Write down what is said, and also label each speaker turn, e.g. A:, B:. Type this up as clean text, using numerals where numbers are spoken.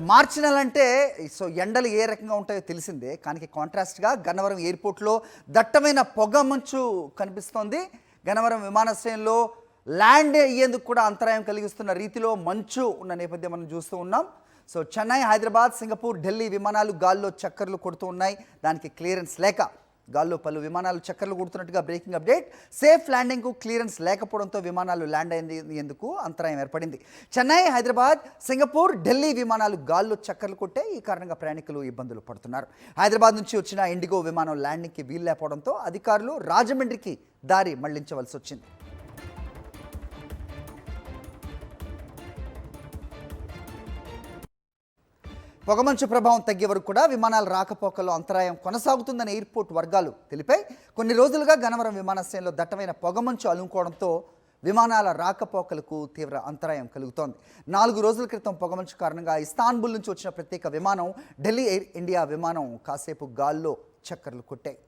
A: మార్చి నెల అంటే ఎండలు ఏ రకంగా ఉంటాయో తెలిసిందే. కానీ కాంట్రాస్ట్గా గన్నవరం ఎయిర్పోర్ట్లో దట్టమైన పొగ మంచు కనిపిస్తోంది. గన్నవరం విమానాశ్రయంలో ల్యాండ్ అయ్యేందుకు కూడా అంతరాయం కలిగిస్తున్న రీతిలో మంచు ఉన్న నేపథ్యం మనం చూస్తూ ఉన్నాం. చెన్నై, హైదరాబాద్, సింగపూర్, ఢిల్లీ విమానాలు గాల్లో చక్కర్లు కొడుతూ ఉన్నాయి. దానికి క్లియరెన్స్ లేక గాల్లో పలు విమానాలు చక్కర్లు కొడుతున్నట్టుగా బ్రేకింగ్ అప్డేట్. సేఫ్ ల్యాండింగ్కు క్లియరెన్స్ లేకపోవడంతో విమానాలు ల్యాండ్ అయ్యేందుకు అంతరాయం ఏర్పడింది. చెన్నై, హైదరాబాద్, సింగపూర్, ఢిల్లీ విమానాలు గాల్లో చక్కర్లు కొట్టే ఈ కారణంగా ప్రయాణికులు ఇబ్బందులు పడుతున్నారు. హైదరాబాద్ నుంచి వచ్చిన ఇండిగో విమానం ల్యాండింగ్కి వీల్లేకపోవడంతో అధికారులు రాజమండ్రికి దారి మళ్లించవలసి వచ్చింది. పొగమంచు ప్రభావం తగ్గే వరకు కూడా విమానాల రాకపోకల్లో అంతరాయం కొనసాగుతుందని ఎయిర్పోర్ట్ వర్గాలు తెలిపాయి. కొన్ని రోజులుగా గన్నవరం విమానాశ్రయంలో దట్టమైన పొగమంచు అలుముకోవడంతో విమానాల రాకపోకలకు తీవ్ర అంతరాయం కలుగుతోంది. 4 రోజుల క్రితం పొగమంచు కారణంగా ఇస్తాన్బుల్ నుంచి వచ్చిన ప్రత్యేక విమానం ఢిల్లీ ఎయిర్ ఇండియా విమానం కాసేపు గాల్లో చక్కర్లు కొట్టాయి.